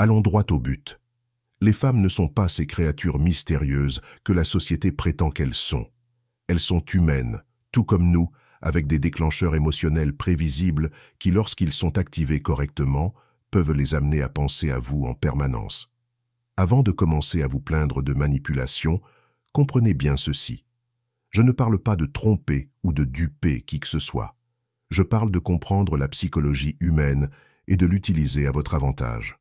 Allons droit au but. Les femmes ne sont pas ces créatures mystérieuses que la société prétend qu'elles sont. Elles sont humaines, tout comme nous, avec des déclencheurs émotionnels prévisibles qui, lorsqu'ils sont activés correctement, peuvent les amener à penser à vous en permanence. Avant de commencer à vous plaindre de manipulation, comprenez bien ceci. Je ne parle pas de tromper ou de duper qui que ce soit. Je parle de comprendre la psychologie humaine et de l'utiliser à votre avantage.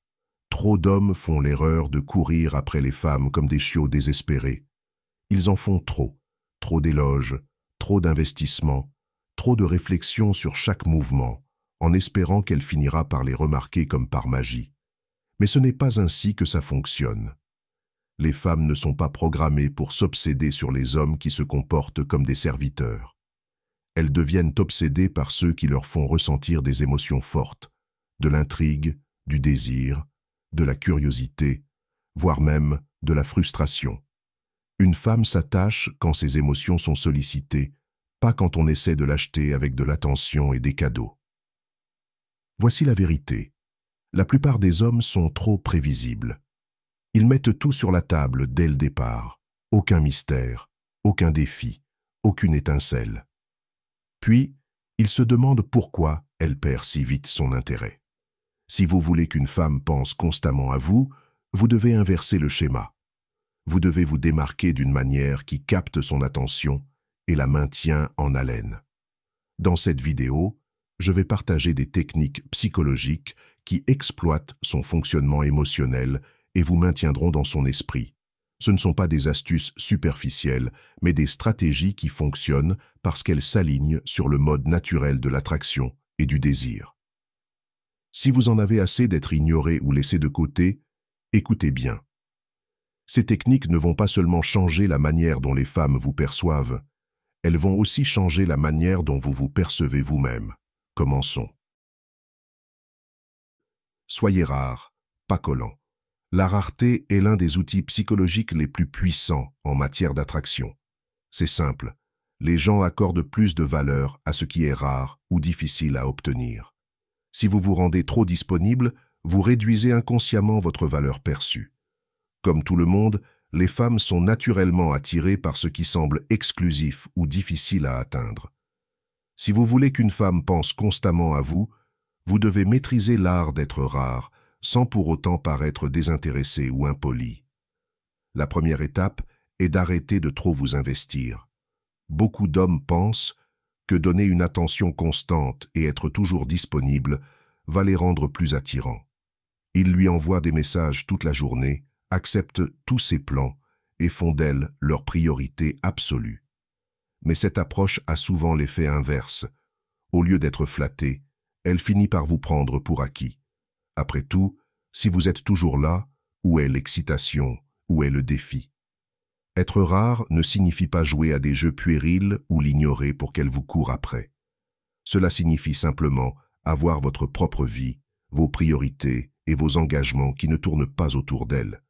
Trop d'hommes font l'erreur de courir après les femmes comme des chiots désespérés. Ils en font trop. Trop d'éloges, trop d'investissements, trop de réflexion sur chaque mouvement, en espérant qu'elle finira par les remarquer comme par magie. Mais ce n'est pas ainsi que ça fonctionne. Les femmes ne sont pas programmées pour s'obséder sur les hommes qui se comportent comme des serviteurs. Elles deviennent obsédées par ceux qui leur font ressentir des émotions fortes, de l'intrigue, du désir, de la curiosité, voire même de la frustration. Une femme s'attache quand ses émotions sont sollicitées, pas quand on essaie de l'acheter avec de l'attention et des cadeaux. Voici la vérité. La plupart des hommes sont trop prévisibles. Ils mettent tout sur la table dès le départ. Aucun mystère, aucun défi, aucune étincelle. Puis, ils se demandent pourquoi elle perd si vite son intérêt. Si vous voulez qu'une femme pense constamment à vous, vous devez inverser le schéma. Vous devez vous démarquer d'une manière qui capte son attention et la maintient en haleine. Dans cette vidéo, je vais partager des techniques psychologiques qui exploitent son fonctionnement émotionnel et vous maintiendront dans son esprit. Ce ne sont pas des astuces superficielles, mais des stratégies qui fonctionnent parce qu'elles s'alignent sur le mode naturel de l'attraction et du désir. Si vous en avez assez d'être ignoré ou laissé de côté, écoutez bien. Ces techniques ne vont pas seulement changer la manière dont les femmes vous perçoivent, elles vont aussi changer la manière dont vous vous percevez vous-même. Commençons. Soyez rare, pas collant. La rareté est l'un des outils psychologiques les plus puissants en matière d'attraction. C'est simple, les gens accordent plus de valeur à ce qui est rare ou difficile à obtenir. Si vous vous rendez trop disponible, vous réduisez inconsciemment votre valeur perçue. Comme tout le monde, les femmes sont naturellement attirées par ce qui semble exclusif ou difficile à atteindre. Si vous voulez qu'une femme pense constamment à vous, vous devez maîtriser l'art d'être rare, sans pour autant paraître désintéressé ou impoli. La première étape est d'arrêter de trop vous investir. Beaucoup d'hommes pensent que donner une attention constante et être toujours disponible va les rendre plus attirants. Ils lui envoient des messages toute la journée, acceptent tous ses plans et font d'elle leur priorité absolue. Mais cette approche a souvent l'effet inverse. Au lieu d'être flattée, elle finit par vous prendre pour acquis. Après tout, si vous êtes toujours là, où est l'excitation, où est le défi? Être rare ne signifie pas jouer à des jeux puérils ou l'ignorer pour qu'elle vous court après. Cela signifie simplement avoir votre propre vie, vos priorités et vos engagements qui ne tournent pas autour d'elle.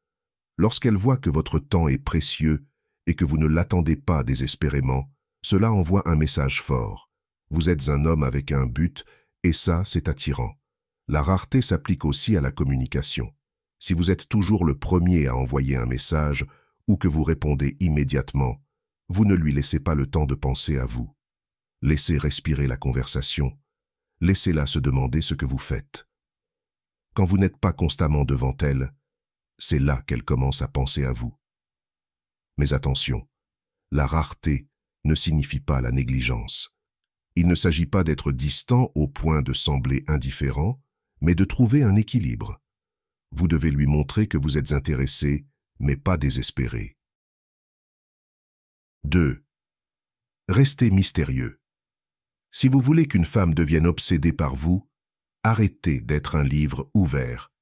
Lorsqu'elle voit que votre temps est précieux et que vous ne l'attendez pas désespérément, cela envoie un message fort. Vous êtes un homme avec un but et ça, c'est attirant. La rareté s'applique aussi à la communication. Si vous êtes toujours le premier à envoyer un message ou que vous répondez immédiatement, vous ne lui laissez pas le temps de penser à vous. Laissez respirer la conversation. Laissez-la se demander ce que vous faites. Quand vous n'êtes pas constamment devant elle, c'est là qu'elle commence à penser à vous. Mais attention, la rareté ne signifie pas la négligence. Il ne s'agit pas d'être distant au point de sembler indifférent, mais de trouver un équilibre. Vous devez lui montrer que vous êtes intéressé, mais pas désespéré. 2. Restez mystérieux. Si vous voulez qu'une femme devienne obsédée par vous, arrêtez d'être un livre ouvert.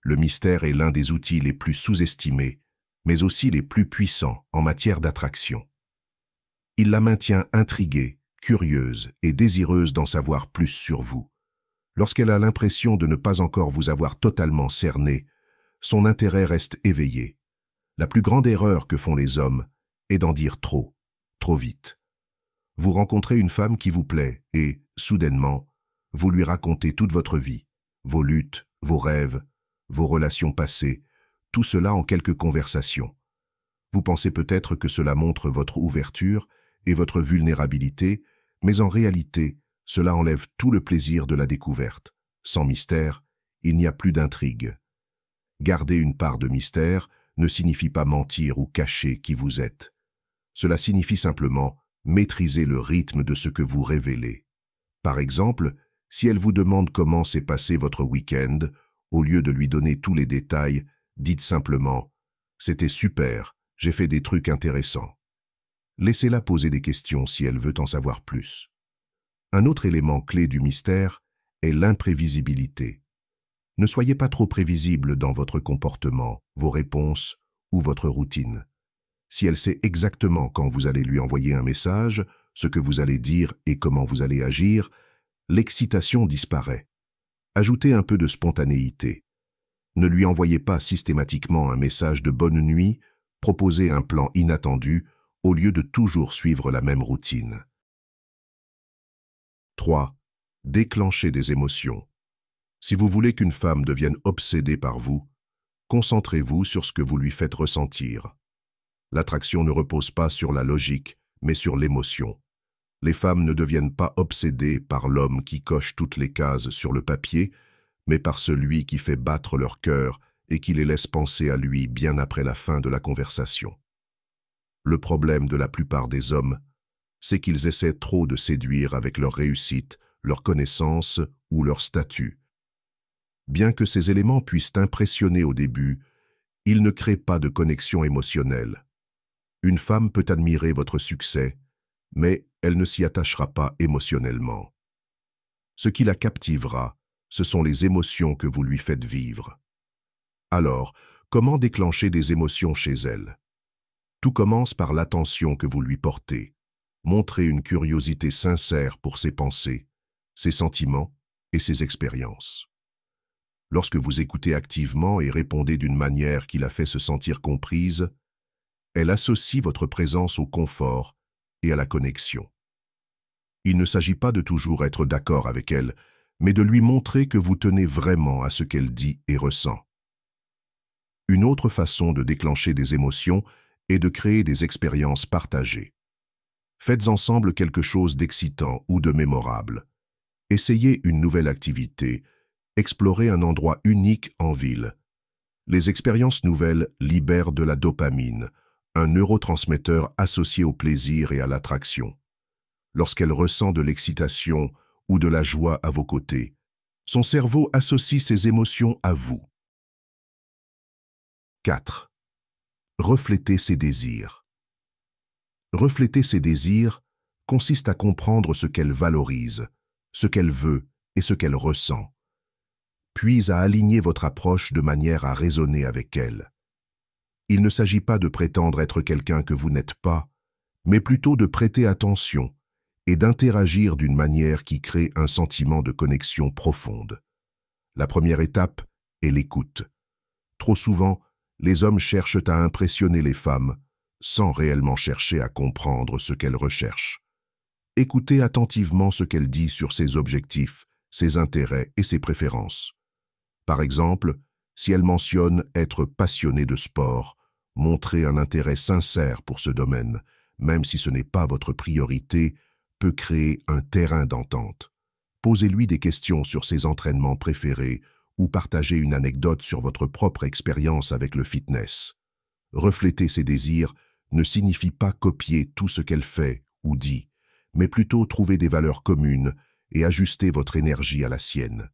Le mystère est l'un des outils les plus sous-estimés, mais aussi les plus puissants en matière d'attraction. Il la maintient intriguée, curieuse et désireuse d'en savoir plus sur vous. Lorsqu'elle a l'impression de ne pas encore vous avoir totalement cerné, son intérêt reste éveillé. La plus grande erreur que font les hommes est d'en dire trop, trop vite. Vous rencontrez une femme qui vous plaît et, soudainement, vous lui racontez toute votre vie, vos luttes, vos rêves, vos relations passées, tout cela en quelques conversations. Vous pensez peut-être que cela montre votre ouverture et votre vulnérabilité, mais en réalité, cela enlève tout le plaisir de la découverte. Sans mystère, il n'y a plus d'intrigue. Garder une part de mystère ne signifie pas mentir ou cacher qui vous êtes. Cela signifie simplement maîtriser le rythme de ce que vous révélez. Par exemple, si elle vous demande comment s'est passé votre week-end, au lieu de lui donner tous les détails, dites simplement « C'était super, j'ai fait des trucs intéressants ». Laissez-la poser des questions si elle veut en savoir plus. Un autre élément clé du mystère est l'imprévisibilité. Ne soyez pas trop prévisible dans votre comportement, vos réponses ou votre routine. Si elle sait exactement quand vous allez lui envoyer un message, ce que vous allez dire et comment vous allez agir, l'excitation disparaît. Ajoutez un peu de spontanéité. Ne lui envoyez pas systématiquement un message de bonne nuit, proposez un plan inattendu au lieu de toujours suivre la même routine. 3. Déclenchez des émotions. Si vous voulez qu'une femme devienne obsédée par vous, concentrez-vous sur ce que vous lui faites ressentir. L'attraction ne repose pas sur la logique, mais sur l'émotion. Les femmes ne deviennent pas obsédées par l'homme qui coche toutes les cases sur le papier, mais par celui qui fait battre leur cœur et qui les laisse penser à lui bien après la fin de la conversation. Le problème de la plupart des hommes, c'est qu'ils essaient trop de séduire avec leur réussite, leur connaissance ou leur statut. Bien que ces éléments puissent impressionner au début, ils ne créent pas de connexion émotionnelle. Une femme peut admirer votre succès, mais elle ne s'y attachera pas émotionnellement. Ce qui la captivera, ce sont les émotions que vous lui faites vivre. Alors, comment déclencher des émotions chez elle? Tout commence par l'attention que vous lui portez. Montrez une curiosité sincère pour ses pensées, ses sentiments et ses expériences. Lorsque vous écoutez activement et répondez d'une manière qui la fait se sentir comprise, elle associe votre présence au confort et à la connexion. Il ne s'agit pas de toujours être d'accord avec elle, mais de lui montrer que vous tenez vraiment à ce qu'elle dit et ressent. Une autre façon de déclencher des émotions est de créer des expériences partagées. Faites ensemble quelque chose d'excitant ou de mémorable. Essayez une nouvelle activité, explorez un endroit unique en ville. Les expériences nouvelles libèrent de la dopamine, un neurotransmetteur associé au plaisir et à l'attraction. Lorsqu'elle ressent de l'excitation ou de la joie à vos côtés, son cerveau associe ses émotions à vous. 4. Refléter ses désirs. Refléter ses désirs consiste à comprendre ce qu'elle valorise, ce qu'elle veut et ce qu'elle ressent, puis à aligner votre approche de manière à raisonner avec elle. Il ne s'agit pas de prétendre être quelqu'un que vous n'êtes pas, mais plutôt de prêter attention et d'interagir d'une manière qui crée un sentiment de connexion profonde. La première étape est l'écoute. Trop souvent, les hommes cherchent à impressionner les femmes sans réellement chercher à comprendre ce qu'elles recherchent. Écoutez attentivement ce qu'elle dit sur ses objectifs, ses intérêts et ses préférences. Par exemple, si elle mentionne être passionnée de sport, montrez un intérêt sincère pour ce domaine, même si ce n'est pas votre priorité, peut créer un terrain d'entente. Posez-lui des questions sur ses entraînements préférés ou partagez une anecdote sur votre propre expérience avec le fitness. Refléter ses désirs ne signifie pas copier tout ce qu'elle fait ou dit, mais plutôt trouver des valeurs communes et ajuster votre énergie à la sienne.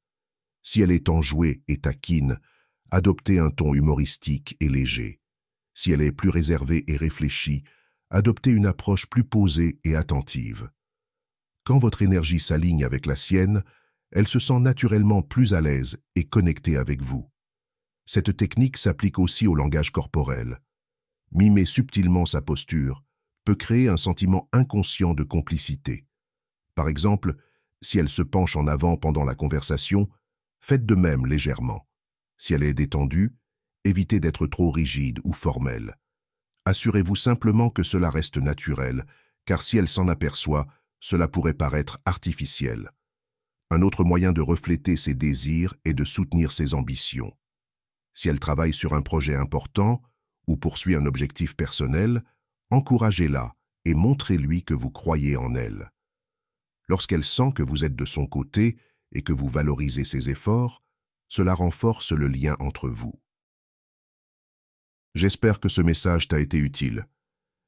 Si elle est enjouée et taquine, adoptez un ton humoristique et léger. Si elle est plus réservée et réfléchie, adoptez une approche plus posée et attentive. Quand votre énergie s'aligne avec la sienne, elle se sent naturellement plus à l'aise et connectée avec vous. Cette technique s'applique aussi au langage corporel. Mimer subtilement sa posture peut créer un sentiment inconscient de complicité. Par exemple, si elle se penche en avant pendant la conversation, faites de même légèrement. Si elle est détendue, évitez d'être trop rigide ou formelle. Assurez-vous simplement que cela reste naturel, car si elle s'en aperçoit, cela pourrait paraître artificiel. Un autre moyen de refléter ses désirs est de soutenir ses ambitions. Si elle travaille sur un projet important ou poursuit un objectif personnel, encouragez-la et montrez-lui que vous croyez en elle. Lorsqu'elle sent que vous êtes de son côté et que vous valorisez ses efforts, cela renforce le lien entre vous. J'espère que ce message t'a été utile.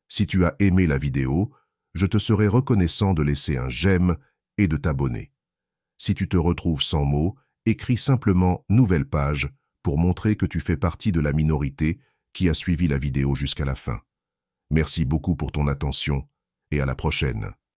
Si tu as aimé la vidéo, je te serai reconnaissant de laisser un j'aime et de t'abonner. Si tu te retrouves sans mots, écris simplement « Nouvelle page » pour montrer que tu fais partie de la minorité qui a suivi la vidéo jusqu'à la fin. Merci beaucoup pour ton attention et à la prochaine.